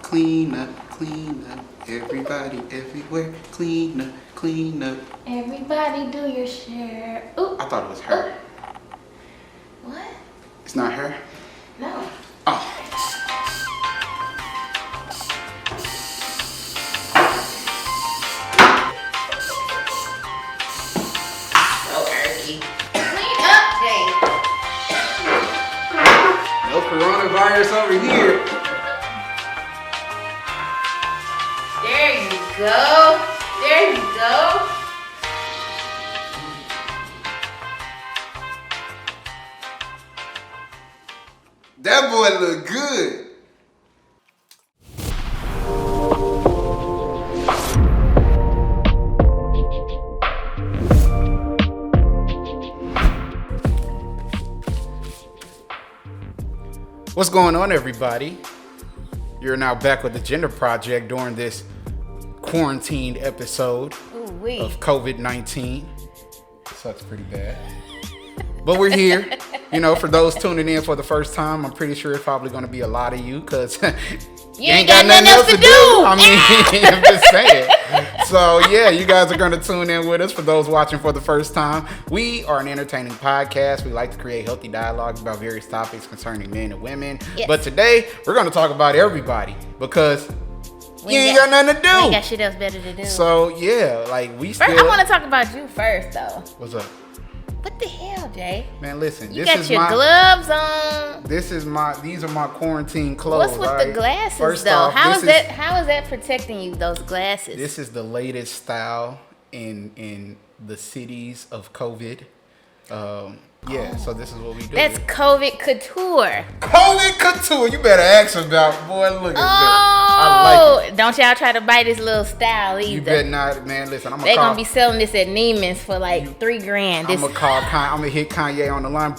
clean up, clean up. Everybody, everywhere, clean up, clean up. Everybody do your share. Ooh. I thought it was her. Ooh. What? It's not her? No. Oh. No coronavirus over here. There you go. There you go. That boy look good. What's going on, everybody? You're now back with the Gender Project during this quarantined episode of COVID-19. Sucks pretty bad. But we're here. You know, for those tuning in for the first time, I'm pretty sure it's probably going to be a lot of you because you ain't got nothing else to do. I mean, I'm just saying. So, yeah, you guys are going to tune in with us. For those watching for the first time, we are an entertaining podcast. We like to create healthy dialogues about various topics concerning men and women. Yes. But today, we're going to talk about everybody because you ain't got nothing to do. We ain't got shit else better to do. So, yeah, like we still... First, I want to talk about you first, though. What's up? What the hell, Jay? Man, listen. You got your gloves on. These are my quarantine clothes. What's with the glasses, First though? off, how is that protecting you? Those glasses. This is the latest style in the cities of COVID. So this is what we do. That's COVID couture. COVID couture. You better ask about, boy. Look at that. Oh, I like it. Don't y'all try to buy this little style either. You better not, man. Listen, They're gonna be selling this at Neiman's for like $3,000. I'm gonna hit Kanye on the line.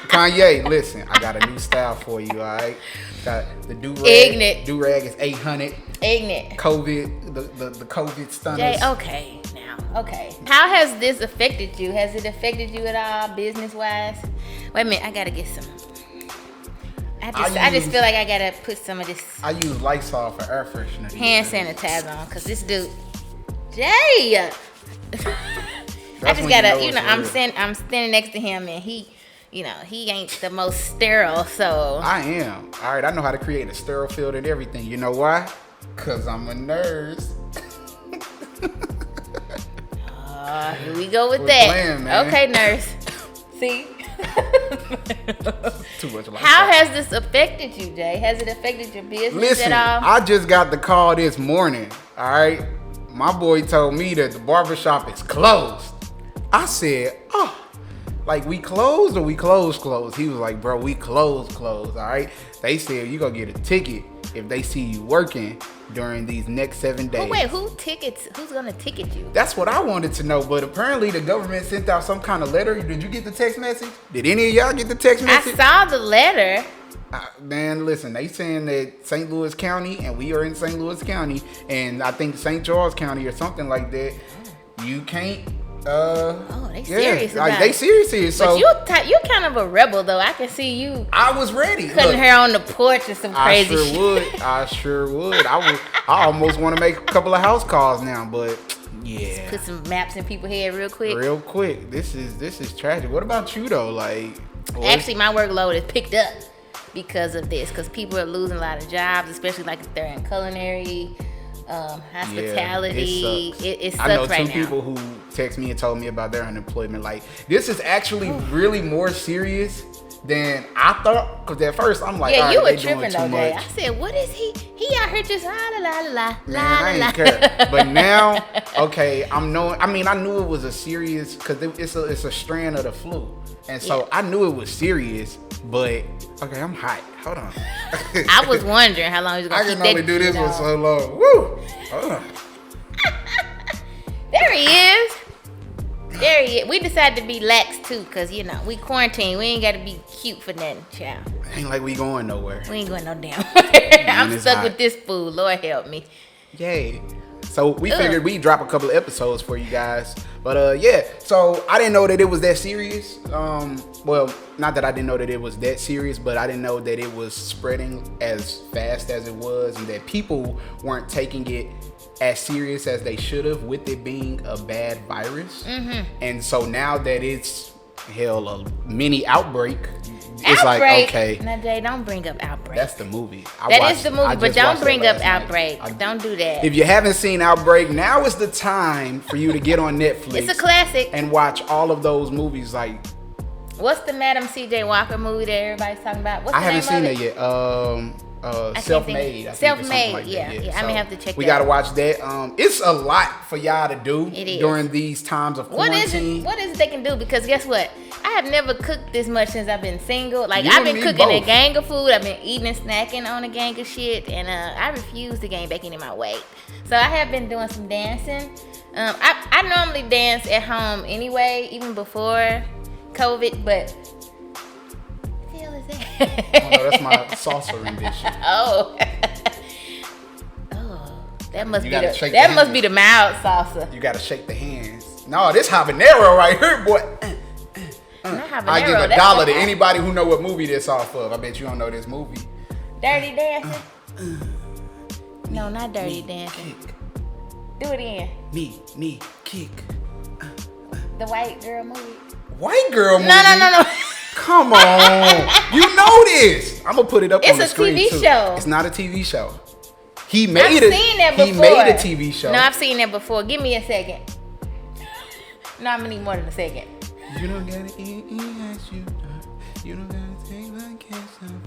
Kanye, listen, I got a new style for you. All right, got the do-rag. Do-rag is $800. Ignorant. COVID, the COVID stunners. Jay, okay. Okay. How has this affected you? Has it affected you at all, business-wise? Wait a minute, I gotta get some. I just feel like I gotta put some of this. I use Lysol for air freshener. Hand sanitizer on, cause this dude, Jay. I just gotta, I'm standing next to him, and he ain't the most sterile, so. I am. All right, I know how to create a sterile field and everything. You know why? Cause I'm a nurse. Here we go with that. Playing, okay, nurse. See? Too much. How has this affected you, Jay? Has it affected your business at all? I just got the call this morning. All right, my boy told me that the barbershop is closed. I said, like we closed or we closed? He was like, bro, we closed. All right. They said you gonna get a ticket if they see you working during these next 7 days. Oh, wait, who's gonna ticket you? That's what I wanted to know, but apparently the government sent out some kind of letter. Did you get the text message? Did any of y'all get the text message? I saw the letter. Man, listen, they saying that St. Louis County, and we are in St. Louis County, and I think St. Charles County or something like that, you can't they serious about it. They serious. So but you kind of a rebel, though. I can see you. I was ready. Putting her on the porch or some crazy shit. I sure would. I almost want to make a couple of house calls now, but yeah. Just put some maps in people's head real quick. This is tragic. What about you though? Like, actually, my workload is picked up because of this. Because people are losing a lot of jobs, especially like if they're in culinary. Hospitality. It sucks right now. I know two people who text me and told me about their unemployment. Like, this is actually really more serious than I thought. Because at first I'm like, yeah, you were tripping though, Jay. I said, what is he? He out here just I ain't care. But now, okay, I knew it was a serious, because it's a strand of the flu, and so I knew it was serious. But okay, I'm hot. Hold on. I was wondering how long he was gonna keep that. I can only do this for so long. Woo! Hold on. There he is. We decided to be lax too, cause we quarantine. We ain't gotta be cute for nothing, child. Ain't like we going nowhere. We ain't going no damn where. I'm stuck with this food. Lord help me. Yay. So we figured we'd drop a couple of episodes for you guys. But yeah, so I didn't know that it was that serious. Well, not that I didn't know that it was that serious, but I didn't know that it was spreading as fast as it was, and that people weren't taking it as serious as they should have, with it being a bad virus. And so now that it's a mini outbreak, it's like, okay. Now, Jay, don't bring up Outbreak. That's the movie. That is the movie, but don't bring up Outbreak. Don't do that. If you haven't seen Outbreak, now is the time for you to get on Netflix. It's a classic. And watch all of those movies. Like, what's the Madam C.J. Walker movie that everybody's talking about? What's the I haven't seen name of it yet. Self-Made. Self-Made, like yeah. So I may have to check that. We got to watch that. It's a lot for y'all to do during these times of quarantine. What is it they can do? Because guess what? I have never cooked this much since I've been single. Like, I've been cooking a gang of food. I've been eating and snacking on a gang of shit. And I refuse to gain back any of my weight. So I have been doing some dancing. I normally dance at home anyway, even before COVID, but... Oh, no, that's my salsa rendition. Oh, that must be the mild salsa. You gotta shake the hands. No, this habanero right here, boy. I give $1 to anybody who know what movie this off of. I bet you don't know this movie. Dirty Dancing. No, not Dirty Dancing. Kick. Do it again. Me, kick. The white girl movie. White girl movie? No. Come on. You know this. I'm going to put it up on the screen, It's a TV show. It's not a TV show. I've seen that before. He made a TV show. No, I've seen that before. Give me a second. No, I'm going to need more than a second. You don't got to eat as you do. You don't got to take my cash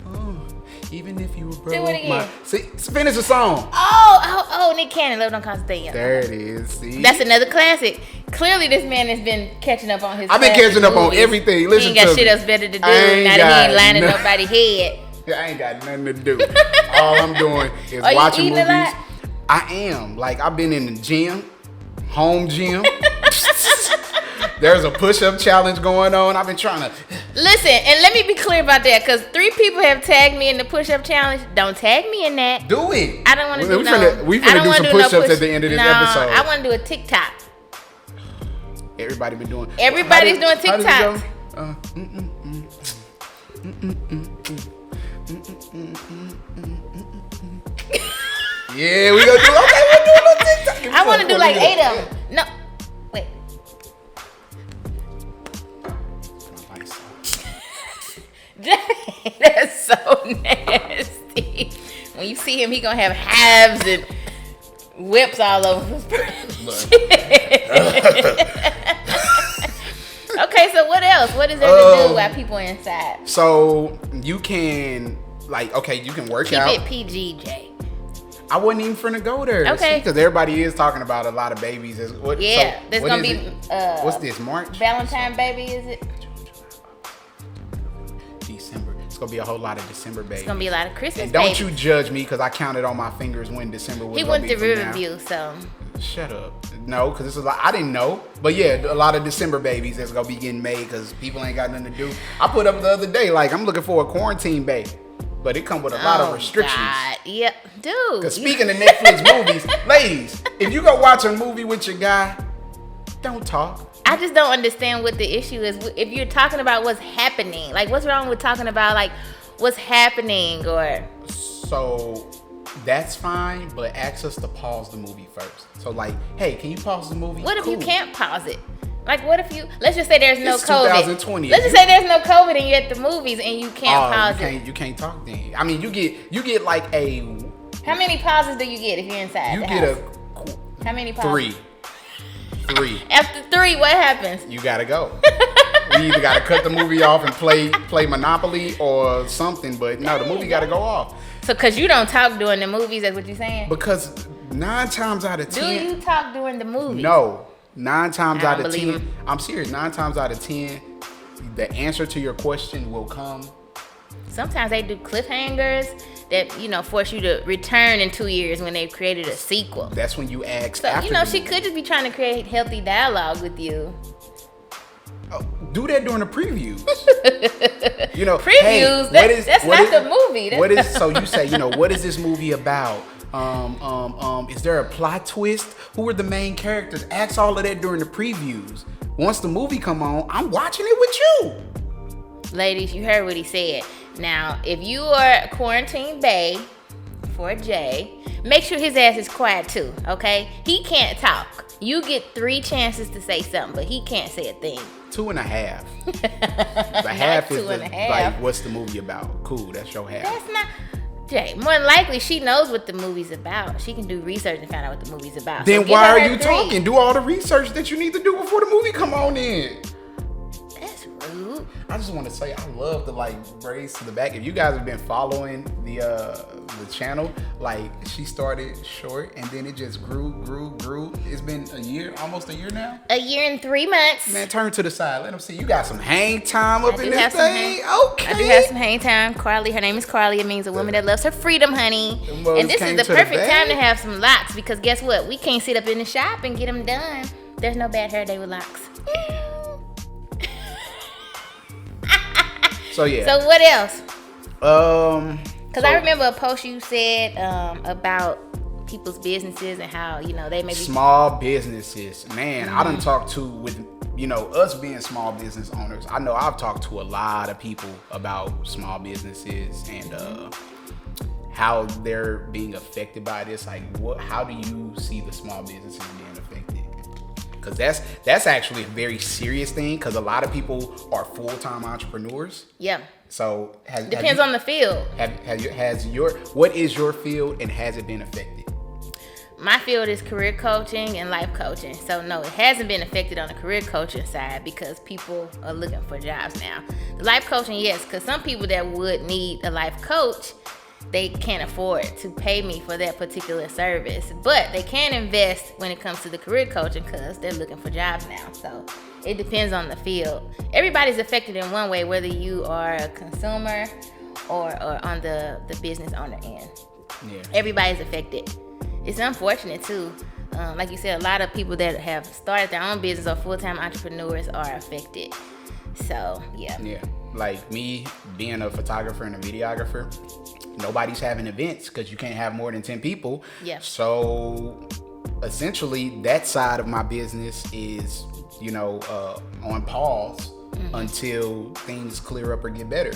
up. Even if you were broke. Do it again. See, finish the song. Oh, Nick Cannon, Love Don't Cost a Thing. There it is. See? That's another classic. Clearly, this man has been catching up on his. I've been catching up on everything. Listen, he ain't got shit else better to do. Now that he ain't lining nobody's head. I ain't got nothing to do. All I'm doing is watching movies. A lot? I am. Like, I've been in the gym, home gym. There's a push-up challenge going on. I've been trying to... Listen, and let me be clear about that, because 3 people have tagged me in the push-up challenge. Don't tag me in that. Do it. I don't want to do We finna do some push-ups at the end of this episode. I want to do a TikTok. Everybody's doing TikTok. Yeah, we gonna do. Okay, we'll do a little TikTok. I want to do like 8 of them. No, wait. That's so nasty. When you see him, he gonna have halves and whips all over his Okay, so what else? What is there to do while people are inside? So you can you can work out. Keep it PG, Jay. I wasn't even finna go there. Okay. Because everybody is talking about a lot of babies. There's gonna be what's this, March? Valentine baby, is it? December. It's gonna be a whole lot of December babies. It's gonna be a lot of Christmas and don't babies. you judge me, because I counted on my fingers when December was. He went to Riverview, so. Shut up. No, because this is I didn't know. But yeah, a lot of December babies that's gonna be getting made because people ain't got nothing to do. I put up the other day, like, I'm looking for a quarantine baby. But it come with a lot of restrictions. God. Yep, dude. Because speaking of Netflix movies, ladies, if you go watch a movie with your guy, don't talk. I just don't understand what the issue is. If you're talking about what's happening, like, what's wrong with talking about, like, what's happening or... So, that's fine, but ask us to pause the movie first. So, like, hey, can you pause the movie? What if you can't pause it? Like, what if let's just say there's no COVID. 2020. Let's just say there's no COVID and you're at the movies and you can't pause it. You can't talk then. I mean, you get like a... How many pauses do you get if you're inside You the get house? How many pauses? 3. After 3, what happens? You gotta go. We either gotta cut the movie off and play Monopoly or something, but no, the movie gotta go off. So, because you don't talk during the movies, that's what you're saying? Because 9 times out of 10... Do you talk during the movies? No. 9 times out of 10... him. I'm serious. 9 times out of 10, the answer to your question will come. Sometimes they do cliffhangers that, force you to return in 2 years when they've created a sequel. That's when you ask So, after she could just be trying to create healthy dialogue with you. Do that during the previews. Previews? Hey, that's not the movie. What is so you say, what is this movie about? Is there a plot twist? Who are the main characters? Ask all of that during the previews. Once the movie come on, I'm watching it with you. Ladies, you heard what he said. Now, if you are quarantine bae for Jay, make sure his ass is quiet too, okay? He can't talk. You get 3 chances to say something, but he can't say a thing. 2.5. The half is like, what's the movie about? Cool, that's your half. That's not... Jay, more than likely, she knows what the movie's about. She can do research and find out what the movie's about. Then so why are you talking? Do all the research that you need to do before the movie come on in. That's rude. I just want to say I love the braids to the back. If you guys have been following the channel, she started short and then it just grew. It's been a year, almost a year now. A year and 3 months. Man, turn to the side. Let them see. You got some hang time up in this thing. Okay. I do have some hang time. Carly, her name is Carly. It means a woman that loves her freedom, honey. And this is the perfect time to have some locks because guess what? We can't sit up in the shop and get them done. There's no bad hair day with locks. So yeah. So what else? Because I remember a post you said about people's businesses and how they may be small businesses. Man, I done talked to with us being small business owners. I know I've talked to a lot of people about small businesses and how they're being affected by this. How do you see the small businesses being affected? Because that's actually a very serious thing because a lot of people are full-time entrepreneurs. Yeah. So depends on the field. What is your field and has it been affected? My field is career coaching and life coaching. So no, it hasn't been affected on the career coaching side because people are looking for jobs now. The life coaching, yes, because some people that would need a life coach, they can't afford to pay me for that particular service. But they can invest when it comes to the career coaching because they're looking for jobs now. So it depends on the field. Everybody's affected in one way, whether you are a consumer or on the business owner end. Yeah. Everybody's affected. It's unfortunate too. Like you said, a lot of people that have started their own business or full-time entrepreneurs are affected. So, yeah. Yeah. Like me being a photographer and a videographer, nobody's having events because you can't have more than 10 people. Yeah. So essentially that side of my business is, on pause until things clear up or get better.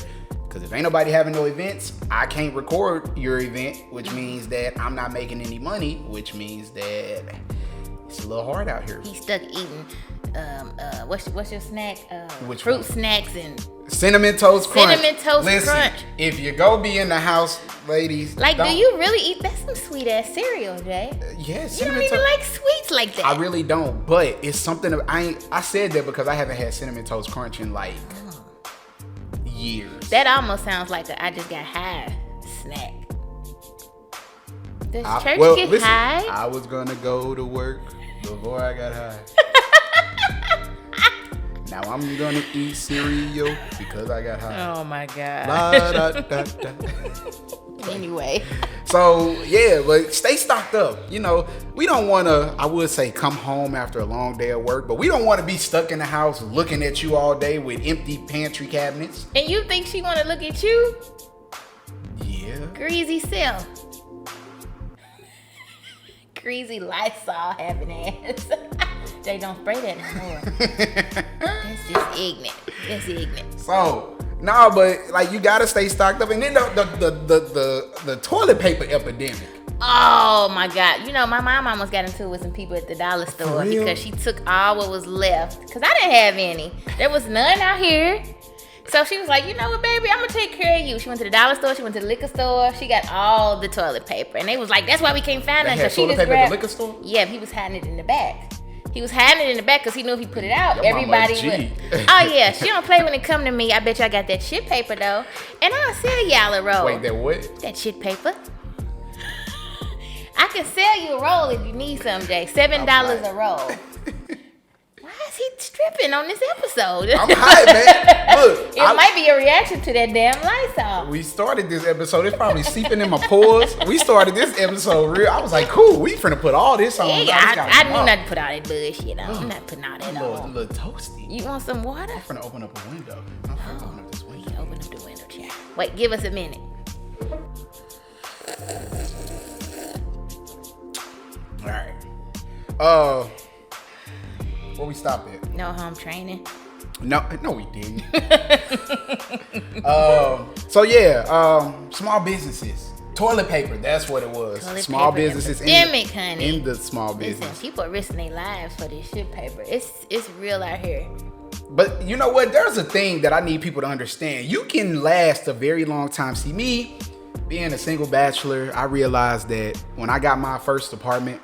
Because if ain't nobody having no events, I can't record your event, which means that I'm not making any money, which means that it's a little hard out here. He's stuck eating, what's your snack? Fruit snacks and Cinnamon Toast Crunch. Listen, Crunch. If you go be in the house, ladies. Do you really eat? That's some sweet ass cereal, Jay. Yes. You don't even like sweets like that. I really don't, but it's something I said that because I haven't had Cinnamon Toast Crunch in years. That almost sounds like I just got high snack. Does church get high? I was gonna go to work before I got high. Now I'm gonna eat cereal because I got high. Oh my God. La, da, da, da. Anyway. So yeah, but stay stocked up. We don't want to, I would say, come home after a long day of work, but we don't want to be stuck in the house looking at you all day with empty pantry cabinets. And you think she want to look at you? Yeah. Greasy self. Greasy Lysol having ass. They don't spray that anymore. That's just ignorant. That's ignorant. So, no, but you gotta stay stocked up. And then the toilet paper epidemic. Oh my God. My mom almost got into it with some people at the dollar store because she took all what was left. Because I didn't have any. There was none out here. So she was like, you know what, baby, I'm going to take care of you. She went to the dollar store. She went to the liquor store. She got all the toilet paper. And they was like, that's why we can't find none. Because she just grabbed at the liquor store? Yeah, he was hiding it in the back. He was hiding it in the back because he knew if he put it out, everybody would. Oh, yeah. She don't play when it come to me. I bet you I got that shit paper, though. And I'll sell y'all a roll. Wait, that what? That shit paper. I can sell you a roll if you need some, Jay. $7 a roll. Why is he stripping on this episode? I'm high, man. Look. It might be a reaction to that damn Lysol. We started this episode. It's probably seeping in my pores. We started this episode real. I was like, cool. We finna put all this on. Yeah, I knew not to put all that bullshit on. I'm not putting all that on. A little toasty. You want some water? I'm finna open up a window. I'm finna open up this window. Yeah, open up the window, child. Wait, give us a minute. All right. Where we stop at? No home training. No, we didn't. So yeah, small businesses. Toilet paper, that's what it was. Small businesses in the small business. Listen, people are risking their lives for this shit paper. It's real out here. But you know what? There's a thing that I need people to understand. You can last a very long time. See, me being a single bachelor, I realized that when I got my first apartment,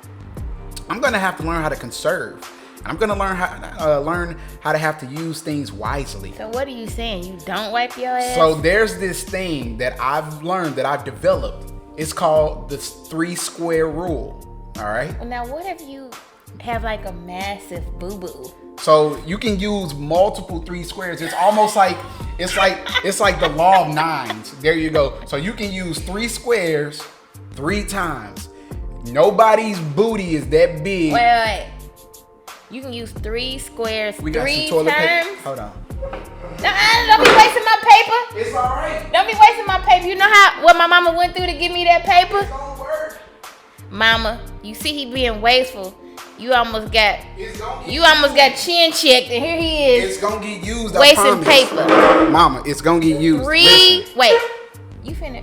I'm gonna have to learn how to conserve. I'm gonna learn how to have to use things wisely. So what are you saying? You don't wipe your ass? So there's this thing that I've learned, that I've developed. It's called the 3 square rule. All right. Well, now what if you have like a massive boo boo? So you can use multiple 3 squares. It's almost like it's like the law of 9s. There you go. So you can use 3 squares 3 times. Nobody's booty is that big. Wait. You can use 3 squares 3 times. Hold on. Don't be wasting my paper. It's all right. Don't be wasting my paper. You know what my mama went through to give me that paper? It's gonna work. Mama, you see he being wasteful. You almost got chin checked, and here he is. It's gonna get used. Wasting paper. Mama, it's gonna get used. 3. Wait. You finna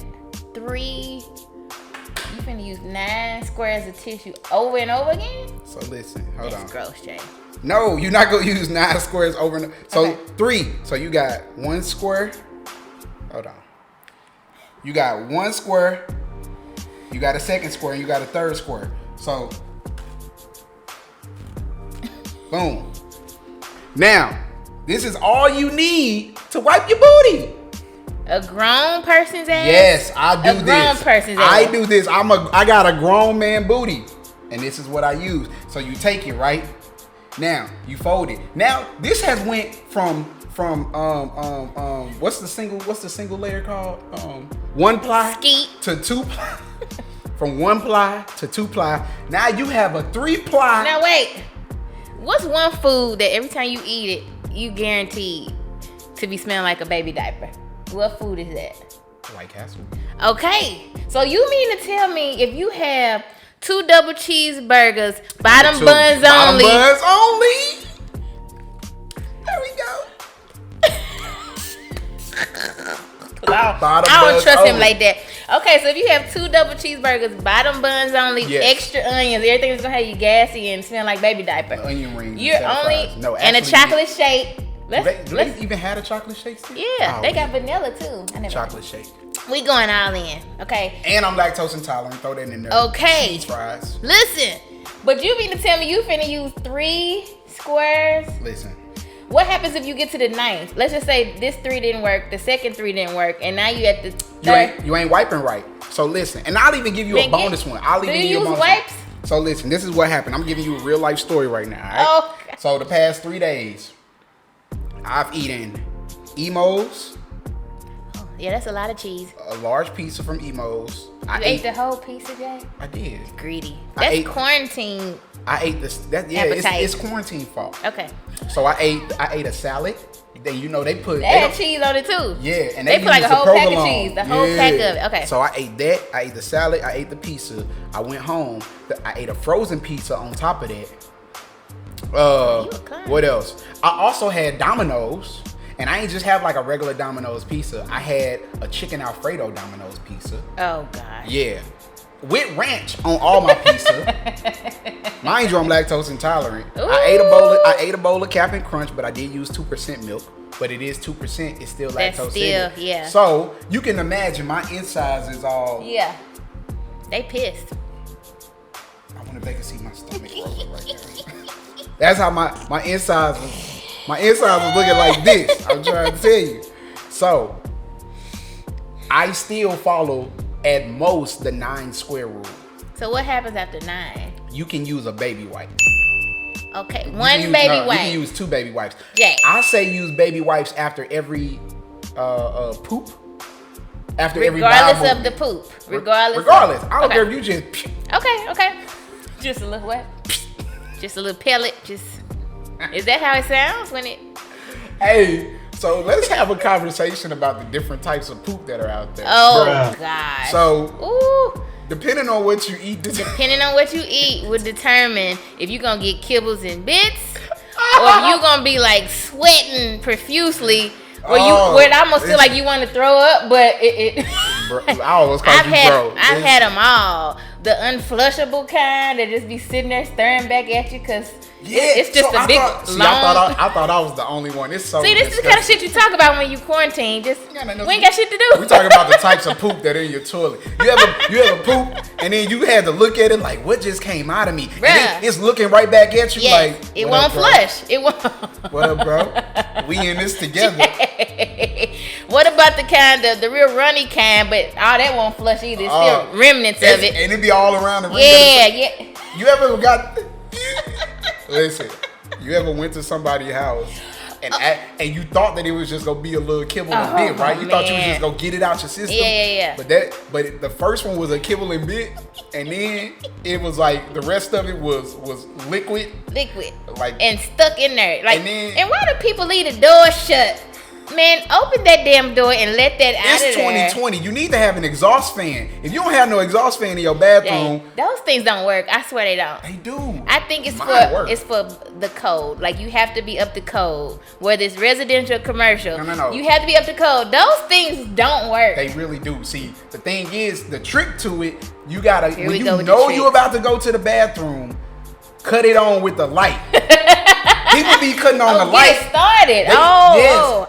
use 9 squares of tissue over and over again? So listen, hold on. That's gross, Jay. No, you're not gonna use 9 squares over and over. So okay. 3. So you got 1 square. Hold on. You got 1 square. You got a 2nd square, and you got a 3rd square. So, boom. Now, this is all you need to wipe your booty. A grown person's ass? Yes, I do this. A grown person's ass. I do this. I got a grown man booty, and this is what I use. So you take it, right? Now you fold it. Now this has went from what's the single layer called? 1 ply Skeet. to 2 ply. From 1 ply to 2 ply. Now you have a 3 ply. Now wait. What's one food that every time you eat it, you guaranteed to be smelling like a baby diaper? What food is that? White Castle. Okay. So you mean to tell me if you have 2 double cheeseburgers, bottom buns only. Bottom buns only. There we go. I don't trust him like that. Okay, so if you have 2 double cheeseburgers, bottom buns only, extra onions, everything's gonna have you gassy and smell like baby diaper. Onion rings. You're only and a chocolate shake. Do they even have a chocolate shake still? Yeah, they got vanilla too. Chocolate shake. We going all in, okay? And I'm lactose intolerant. Throw that in there. Okay. Cheese fries. Listen, but you mean to tell me you finna use 3 squares? Listen. What happens if you get to the 9th? Let's just say this 3 didn't work, the second 3 didn't work, and now you at the third. You ain't wiping right. So listen, and I'll even give you a bonus one. I'll even give you a bonus wipes? one. So listen, this is what happened. I'm giving you a real life story right now. All right? Okay. So the past 3 days, I've eaten Emos. Oh, yeah, that's a lot of cheese. A large pizza from Emos. You ate the whole pizza, Jay? I did. Greedy. That's quarantine. I ate this. It's quarantine fault. Okay. So I ate a salad. Then they put had cheese on it too. Yeah, and they put like a whole pack of cheese. The whole pack of it. Okay. So I ate that. I ate the salad. I ate the pizza. I went home. I ate a frozen pizza on top of that. What else? I also had Domino's, and I ain't just have like a regular Domino's pizza. I had a chicken Alfredo Domino's pizza. Oh God. Yeah, with ranch on all my pizza. Mind you, I'm lactose intolerant. I ate a bowl of Cap'n Crunch, but I did use 2% milk. But it is 2%. It's still lactose in it. Yeah. So you can imagine my insides is all. Yeah. They pissed. I wonder if they can see my stomach rolling right now. That's how my insides was looking like this. I'm trying to tell you. So I still follow at most the 9 square rule. So what happens after 9? You can use a baby wipe. Okay, one baby wipe. You can use 2 baby wipes. Yeah. I say use baby wipes after every poop. After every bowel regardless of the poop. Regardless. I don't care if you just. Okay. Just a little what? Just a little pellet. Is that how it sounds when it? Hey, so let's have a conversation about the different types of poop that are out there. Oh God. So, Depending on what you eat. Depending on what you eat would determine if you're going to get kibbles and bits or if you're going to be like sweating profusely where it almost feel like you want to throw up, but Bro, I always call you bro. I've had them all. The unflushable kind that just be sitting there staring back at you because it's just a big long. I thought I was the only one. It's so. See, this is the kind of shit you talk about when you quarantine. Just we ain't got shit to do. We talking about the types of poop that are in your toilet. You ever poop and then you had to look at it like what just came out of me. And it's looking right back at you like it won't flush. It won't. What up, bro? We in this together. What about the real runny kind? But all that won't flush either. It's still remnants of it, and it be all around the rim. Yeah. You ever got? Listen, you ever went to somebody's house and you thought that it was just gonna be a little kibble and bit, right? You thought you was just gonna get it out your system. Yeah. But the first one was a kibble and bit, and then it was like the rest of it was liquid, like and stuck in there. Like, and why do people leave the door shut? Man, open that damn door and let that out of there. It's 2020. You need to have an exhaust fan. If you don't have no exhaust fan in your bathroom, those things don't work. I swear they don't. They do. I think it's for the code. Like you have to be up to code. Whether it's residential or commercial. No. You have to be up to code. Those things don't work. They really do. See, the thing is, the trick to it, you gotta when you know you're about to go to the bathroom, cut it on with the light. People be cutting on the light. Get started.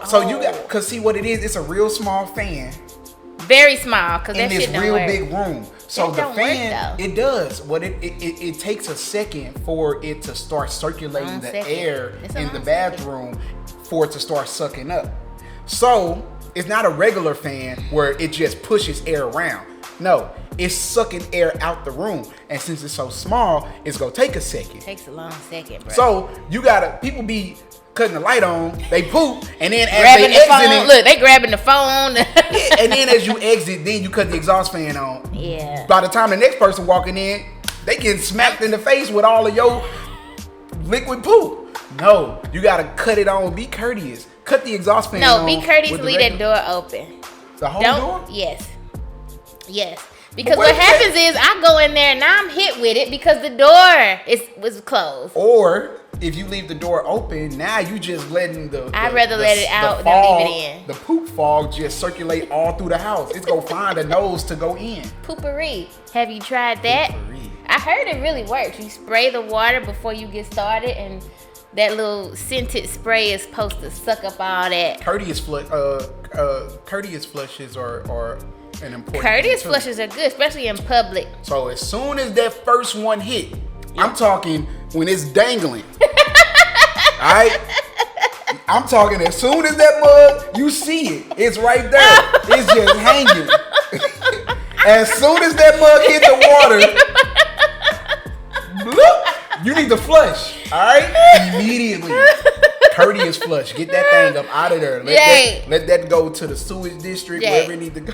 So you got, cause see what it is. It's a real small fan. Very small, cause that shit don't work. In this real big room. So the fan, it does. What it takes a second for it to start circulating the air in the bathroom for it to start sucking up. So it's not a regular fan where it just pushes air around. No, it's sucking air out the room. And since it's so small, it's going to take a second. It takes a long second, bro. So people be cutting the light on, they poop, and then as grabbing they exit, look, they grabbing the phone. And then as you exit, then you cut the exhaust fan on. Yeah. By the time the next person walking in, they getting smacked in the face with all of your liquid poop. No, you got to cut it on. Be courteous. Cut the exhaust fan on. No, be courteous. Leave that door open. The whole door? Yes. Because what happens is I go in there and I'm hit with it because the door was closed. Or if you leave the door open, now you just letting I'd rather let it out than leave it in. The poop fog just circulate all through the house. It's gonna find a nose to go in. Poopery. Have you tried that? Poopery. I heard it really works. You spray the water before you get started, and that little scented spray is supposed to suck up all that. Courteous flushes are an important Courteous flushes are good, especially in public. So as soon as that first one hit, I'm talking when it's dangling. All right? I'm talking as soon as that mug, you see it. It's right there. It's just hanging. As soon as that mug hit the water, bloop, you need to flush. All right? Immediately. Courteous flush. Get that thing up out of there. Let that go to the sewage district, wherever it needs to go.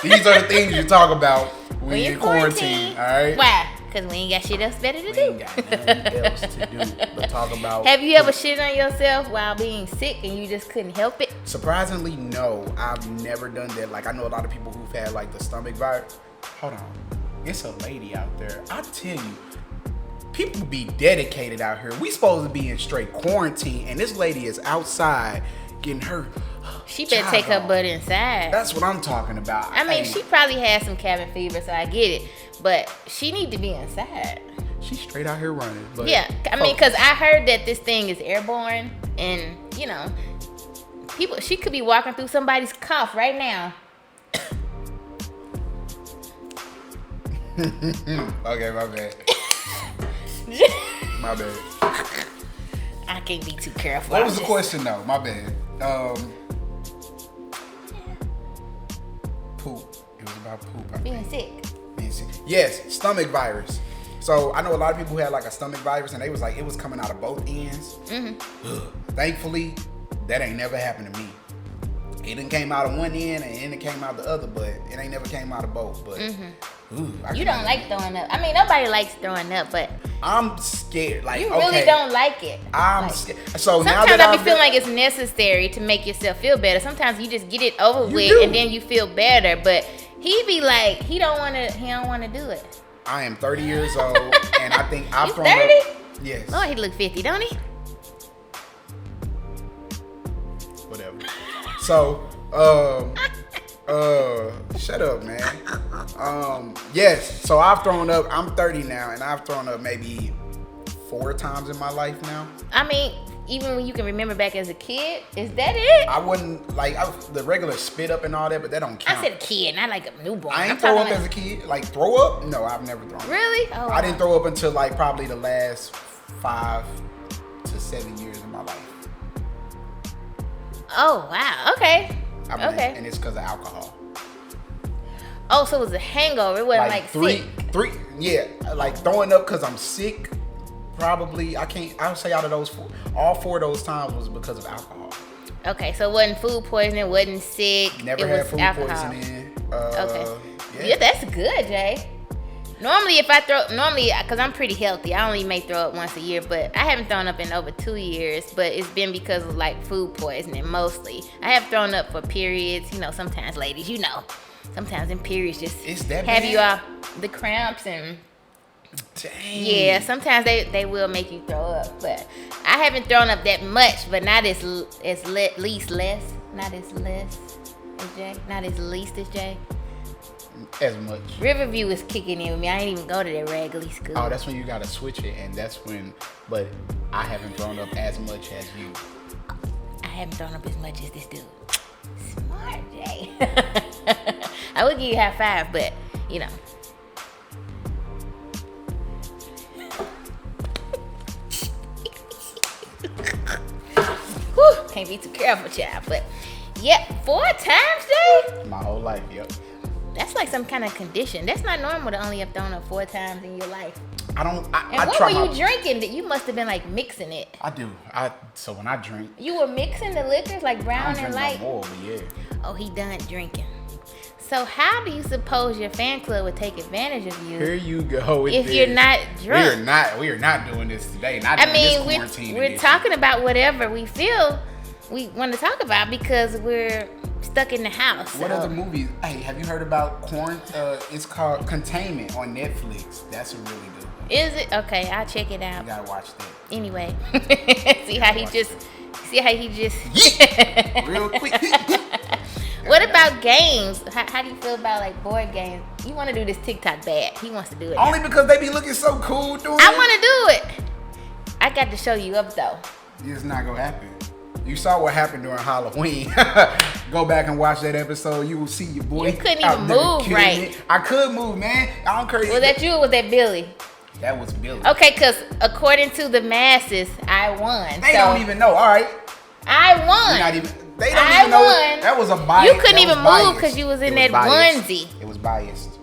These are the things you talk about when you're in quarantine. All right? Why? Because we ain't got shit else better to do. We ain't got nothing else to do but talk about. Have you ever shit on yourself while being sick and you just couldn't help it? Surprisingly, no. I've never done that. Like, I know a lot of people who've had like the stomach virus. Hold on. It's a lady out there. I tell you, people be dedicated out here. We supposed to be in straight quarantine, and this lady is outside getting her. She better take her butt inside. That's what I'm talking about. I mean, she probably had some cabin fever, so I get it. But she need to be inside. She's straight out here running. But yeah, I mean, because I heard that this thing is airborne, and you know, she could be walking through somebody's cough right now. Okay, my bad. My bad. I can't be too careful. What was the question though? My bad. Poop. It was about poop. Being sick. Yes, stomach virus. So I know a lot of people who had like a stomach virus, and they was like it was coming out of both ends. Mm-hmm. Thankfully, that ain't never happened to me. It done came out of one end and it came out the other, but it ain't never came out of both. But you don't like throwing up. I mean, nobody likes throwing up, but I'm scared. Like you really don't like it. I'm scared. So sometimes I be feeling like it's necessary to make yourself feel better. Sometimes you just get it over with and then you feel better. But He be like, he don't want to do it. I am 30 years old, and I think I've thrown 30? up. Yes. Lord, he look 50, don't he? Whatever. So, shut up, man. Yes. So I've thrown up. I'm 30 now, and I've thrown up maybe 4 times in my life now. I mean, even when you can remember back as a kid, is that it? I wouldn't like the regular spit up and all that, but that don't count. I said a kid, not like a newborn. I ain't throw up as a kid. Like throw up? No, I've never thrown up. Really? Oh, I didn't throw up until like probably the last 5 to 7 years of my life. Oh wow. Okay. Okay. And it's because of alcohol. Oh, so it was a hangover. It wasn't like three. Yeah, like throwing up because I'm sick. Probably I would say out of those 4, all 4 of those times was because of alcohol. Okay, so it wasn't food poisoning, wasn't sick. Never had food poisoning. Okay. Yeah, that's good, Jay. Normally, because I'm pretty healthy, I only may throw up once a year, but I haven't thrown up in over 2 years, but it's been because of like food poisoning mostly. I have thrown up for periods, sometimes ladies, sometimes in periods just have you off the cramps and... Dang. Yeah, sometimes they will make you throw up, but I haven't thrown up that much, but not as least as Jay. As much. Riverview is kicking in with me. I ain't even go to that raggedy school. Oh, that's when you gotta switch it, and that's when. But I haven't thrown up as much as you. I haven't thrown up as much as this dude. Smart, Jay. I would give you a high 5, but Whew, can't be too careful, child. But yeah, 4 times, Jay? My whole life, yep. That's like some kind of condition. That's not normal to only have thrown up 4 times in your life. What were you drinking? You must have been like mixing it. I do. So when I drink, you were mixing the liquors like brown and light. No more, but yeah. Oh, he done drinking. So how do you suppose your fan club would take advantage of you? Here you go. If you're not drunk. We are not doing this today. We're talking about whatever we feel we want to talk about because we're stuck in the house. What other movies? Hey, have you heard about it's called Containment on Netflix. That's a really good one. Is it? Okay, I'll check it out. You gotta watch that. Anyway, see how he just real quick. What about games? How do you feel about like board games? You want to do this TikTok bad. He wants to do it only now. Because they be looking so cool doing it. I want to do it. I got to show you up though. It's not gonna happen. You saw what happened during Halloween. Go back and watch that episode. You will see your boy. You couldn't even move right. Me. I could move, man. I don't care. Was that you or was that Billy? That was Billy. Okay, because according to the masses, I won. They don't even know. All right. I won. They don't even know. That was a bias. You couldn't even move because you was in that onesie. It was biased.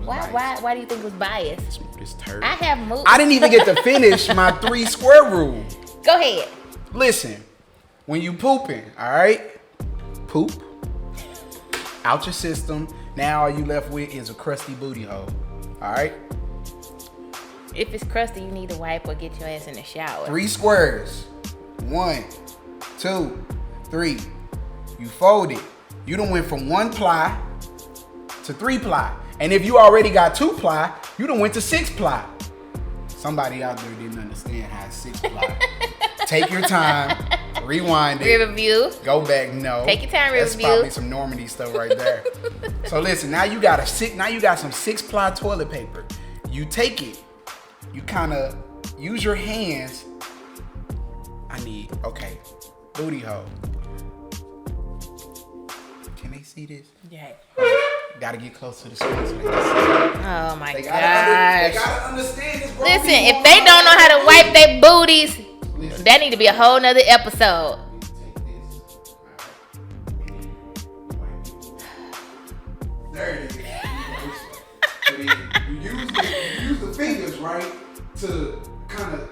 Why do you think it was biased? This turd. I have moved. I didn't even get to finish my 3 square rule. Go ahead. Listen, when you pooping, all right, poop out your system. Now all you left with is a crusty booty hole. All right. If it's crusty, you need to wipe or get your ass in the shower. 3 squares. 1, 2, 3. You fold it. You done went from 1 ply to 3 ply. And if you already got 2 ply, you done went to 6 ply. Somebody out there didn't understand how 6 ply. Take your time. Rewind it. Review. Go back. No. Take your time. That's review. probably some Normandy stuff right there. So listen. Now you got some 6 ply toilet paper. You take it. You kind of use your hands. Okay. Booty hole. Can they see this? Yeah. Gotta get close to the screen so they can see. Oh my gosh. They gotta understand this. Listen, if they don't know how to wipe their booties, that need to be a whole nother episode. There it is. So you use the fingers, right, to kind of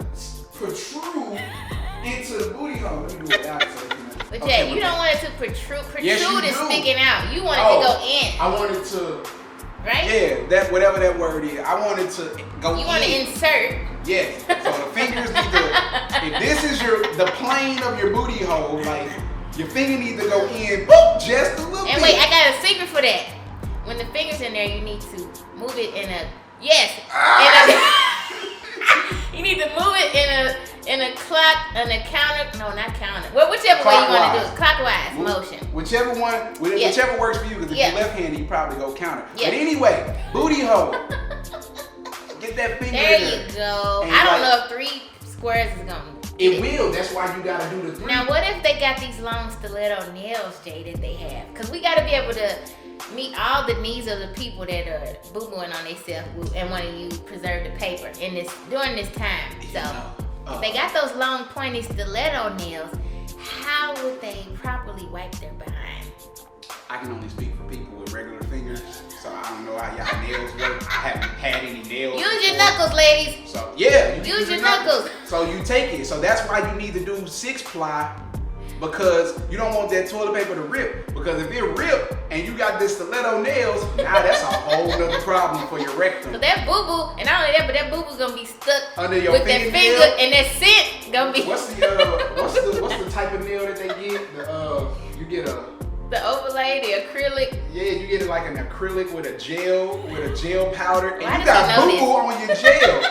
protrude into the booty hole. Let me do it out. But Jay, you don't want it to protrude. Yes, is sticking out. You want it to go in. I want it to. Right? Yeah, that whatever that word is. I want it to go in. You want to insert. Yes. So the fingers need to. If this is the plane of your booty hole, like your finger needs to go in, boop, just a little bit. And wait, I got a secret for that. when the finger's in there, you need to move it in a you need to move it in a counter. No, not counter. Well, whichever way you want to do it. Clockwise motion. Whichever works for you. Because if you're left-handed, you probably go counter. Yeah. But anyway, booty hole. Get that finger there in you go. I don't know if 3 squares is gonna. It will. That's why you gotta do the 3. Now, what if they got these long stiletto nails, Jay, that they have? Because we gotta be able to meet all the needs of the people that are boo-booing on themselves and want to use preserve the paper during this time. So, if they got those long pointy stiletto nails, how would they properly wipe their behind? I can only speak for people with regular fingers, so I don't know how y'all nails work. I haven't had any nails. Use your knuckles, ladies. So yeah, you use your knuckles. So you take it. So that's why you need to do 6-ply, because you don't want that toilet paper to rip. Because if it rip and you got this stiletto nails, now that's a whole other problem for your rectum. So that boo-boo, and not only that, but that boo-boo gonna be stuck under your with that finger, and that scent gonna be. What's the type of nail that they get? You get the overlay, the acrylic. Yeah, you get it like an acrylic with a gel powder, and you got boo-boo on your gel.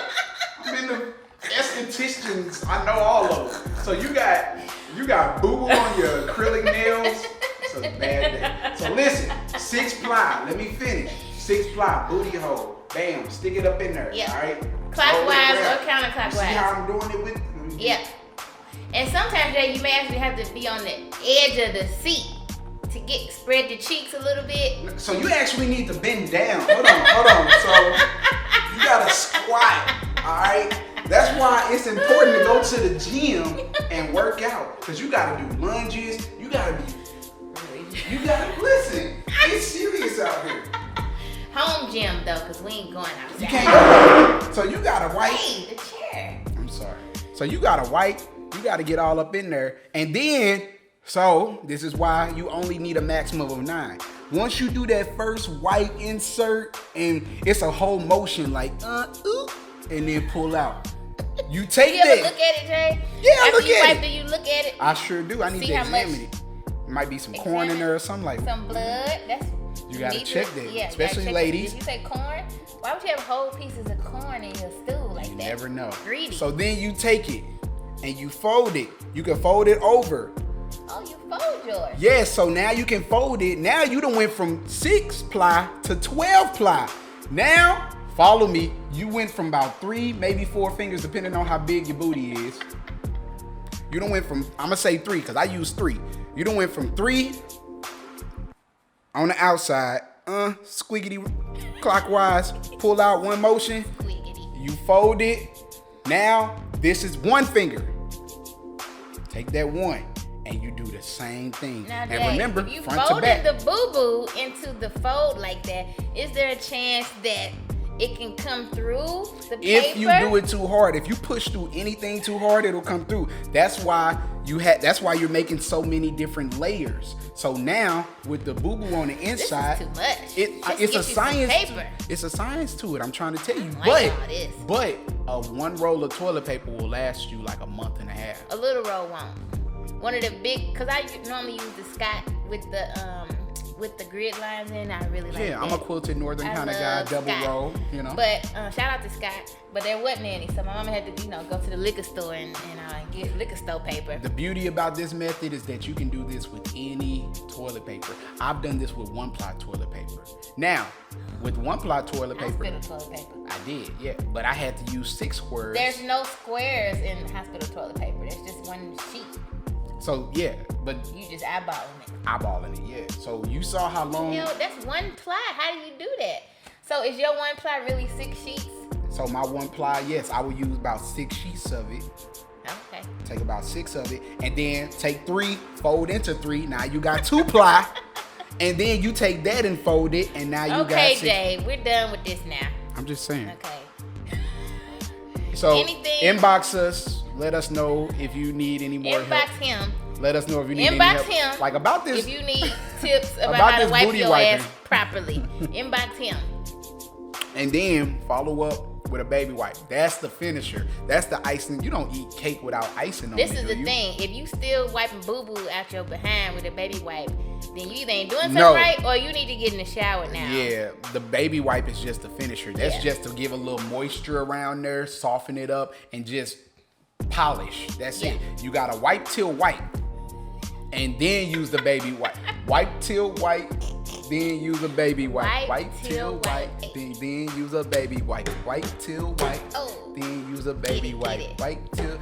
I'm in the estheticians, I know all of them. So you got boo-boo on your acrylic nails. It's a bad day. So listen, 6-ply. Let me finish. 6-ply, booty hole. Bam, stick it up in there. Yep. All right. Clockwise or counterclockwise. See how I'm doing it with? Yeah. And sometimes, Jay, you may actually have to be on the edge of the seat to spread your cheeks a little bit. So you actually need to bend down. Hold on. So you gotta squat, all right? That's why it's important to go to the gym and work out. Because you gotta do lunges. You gotta listen. It's serious out here. Home gym though, because we ain't going outside. You can't go. So you gotta wipe. Hey, the chair. I'm sorry. So you gotta wipe. You gotta get all up in there. And then, so this is why you only need a maximum of 9. Once you do that first wipe insert, and it's a whole motion like and then pull out. You take that. You ever look at it, Jay? Yeah, I look at it. After you wipe it. Do you look at it? I sure do. I need to examine it. Might be some corn in there or something like that. Some blood. You gotta check that. Yeah, especially ladies. Did you say corn? Why would you have whole pieces of corn in your stool like that? You never know. Greedy. So then you take it and you fold it. You can fold it over. Oh, you fold yours. Yeah, so now you can fold it. Now you done went from 6-ply to 12-ply. Now, follow me. You went from about 3, maybe 4 fingers, depending on how big your booty is. You done went from, I'm gonna say 3, because I use 3. You done went from 3 on the outside, squiggity clockwise, pull out one motion. Squiggity. You fold it. Now, this is 1 finger. Take that 1. And you do the same thing. Now, and Jay, remember, if you front to folded back. the boo-boo into the fold like that, is there a chance that it can come through the paper? If you do it too hard, if you push through anything too hard, it'll come through. That's why you're making so many different layers. So now with the boo-boo on the inside, this is too much. It's a science. It's a science to it. I'm trying to tell you. But a 1 roll of toilet paper will last you like a month and a half. A little roll won't. One of the big, cause I normally use the Scott with the grid lines in. I really like that. Yeah, I'm a quilted northern kind of guy, double Scott. Roll, you know. But shout out to Scott, but there wasn't any, so my mama had to, go to the liquor store and get liquor store paper. The beauty about this method is that you can do this with any toilet paper. I've done this with 1-ply toilet paper. Now, with 1-ply toilet paper, hospital toilet paper. I did, yeah, but I had to use 6 squares. There's no squares in hospital toilet paper. There's just 1 sheet. So yeah, but you just eyeballing it. Eyeballing it, yeah. So you saw how long. That's 1-ply. How do you do that? So is your 1-ply really 6 sheets? So my 1-ply, yes, I will use about 6 sheets of it. Okay. Take about 6 of it, and then take 3, fold into 3. Now you got 2-ply, and then you take that and fold it, and now you got 6. Okay, Jay, we're done with this now. I'm just saying. Okay. So inbox us. Let us know if you need any more help. Inbox him. Let us know if you need any help. Inbox him. Like about this. If you need tips about how to wipe your ass properly. Inbox him. And then follow up with a baby wipe. That's the finisher. That's the icing. You don't eat cake without icing on it. This is the thing. If you still wiping boo-boo out your behind with a baby wipe, then you either ain't doing something right or you need to get in the shower now. Yeah, the baby wipe is just the finisher. That's just to give a little moisture around there, soften it up, and just polish. That's it. You gotta wipe till white, and then use the baby wipe. Wipe till white, then use a baby wipe. Wipe till white, then use a baby wipe. Wipe till white, then use a baby wipe. Wipe till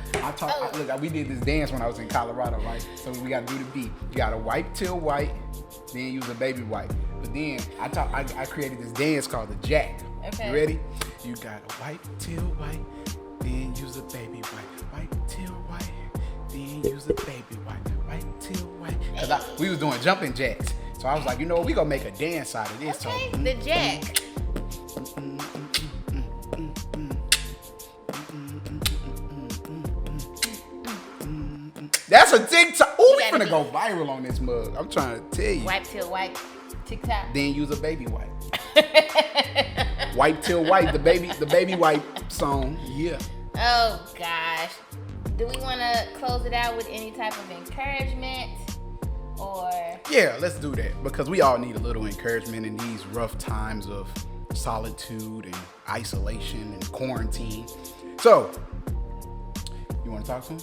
look, we did this dance when I was in Colorado, right? So we gotta do the beat. You gotta wipe till white, then use a baby wipe. But then I created this dance called the Jack. Okay. You ready? You gotta wipe till white, then use a baby wipe. Wipe till white, then use a baby wipe. Wipe till white. Cause we was doing jumping jacks. So I was like, you know what, we gonna make a dance out of this. Okay, the Jack. That's a TikTok. Ooh, we finna go viral on this mug. I'm trying to tell you. Wipe till white, TikTok. Then use a baby wipe. Wipe till white, the baby wipe song. Yeah. Oh gosh. Do we want to close it out with any type of encouragement? Or yeah, let's do that, because we all need a little encouragement in these rough times of solitude and isolation and quarantine. So, you want to talk to him?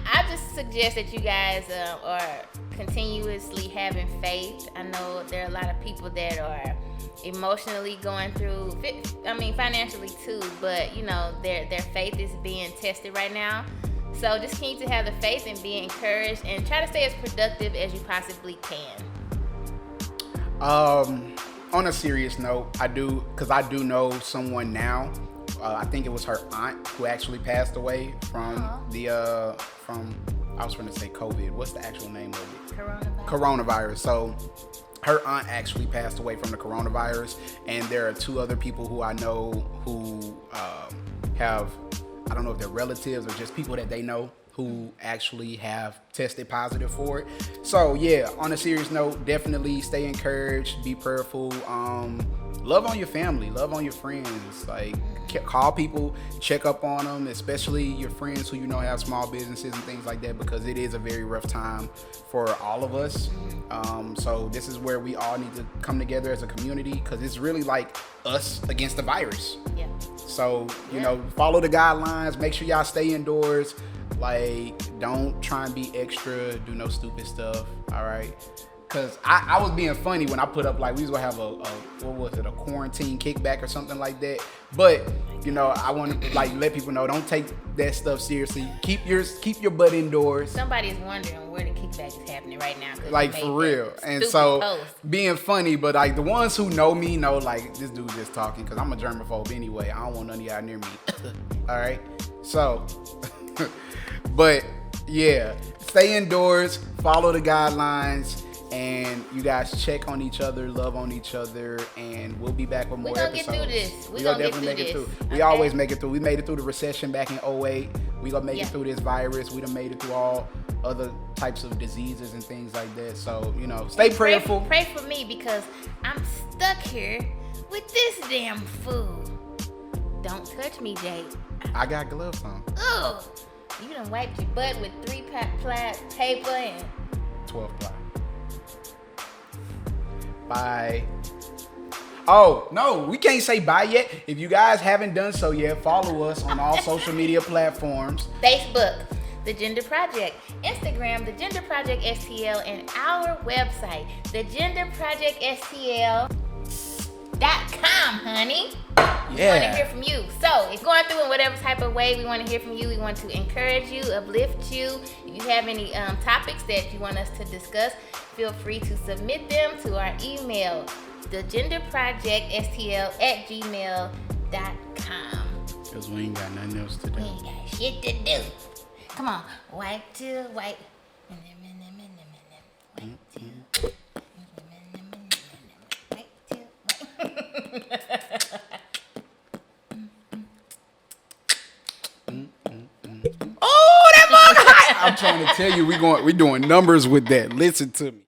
I just suggest that you guys are continuously having faith. I know there are a lot of people that are emotionally going through, financially too, but you know, their faith is being tested right now. So just continue to have the faith and be encouraged and try to stay as productive as you possibly can. On a serious note, I do know someone now. I think it was her aunt who actually passed away from I was going to say COVID. What's the actual name of it? Coronavirus. So her aunt actually passed away from the coronavirus, and there are 2 other people who I know who have, I don't know if they're relatives or just people that they know who actually have tested positive for it. So yeah, on a serious note, definitely stay encouraged, be prayerful, love on your family, love on your friends, like call people, check up on them, especially your friends who you know have small businesses and things like that, because it is a very rough time for all of us. So this is where we all need to come together as a community, because it's really like us against the virus. Yeah. So, you know, follow the guidelines, make sure y'all stay indoors. Like, don't try and be extra, do no stupid stuff, all right? Because I was being funny when I put up, like, we was going to have a quarantine kickback or something like that. But, you know, I want to, like, let people know, don't take that stuff seriously. Keep your butt indoors. Somebody's wondering where the kickback is happening right now. Like, for real. And so, being funny, but, like, the ones who know me know, like, this dude just talking, because I'm a germaphobe anyway. I don't want none of y'all near me. All right? So, but, yeah, stay indoors, follow the guidelines. And you guys check on each other, love on each other, and we'll be back with more episodes. We're going to get through this. We're going to definitely make it through. We always make it through. We made it through the recession back in 2008. We're going to make it through this virus. We done made it through all other types of diseases and things like that. So, you know, stay prayerful. Pray for me, because I'm stuck here with this damn food. Don't touch me, Jake. I got gloves on. Ugh. You done wiped your butt with 3-ply paper and 12-ply. Bye. Oh, no, we can't say bye yet. If you guys haven't done so yet, follow us on all social media platforms. Facebook, The Gender Project. Instagram, The Gender Project STL. And our website, thegenderprojectstl.com, honey. We want to hear from you. So, if going through in whatever type of way, we want to hear from you. We want to encourage you, uplift you. If you have any topics that you want us to discuss, feel free to submit them to our email, thegenderprojectstl@gmail.com. Because we ain't got nothing else to do. We ain't got shit to do. Come on. Wipe till white. Oh, that mug hot! I'm trying to tell you, we doing numbers with that. Listen to me.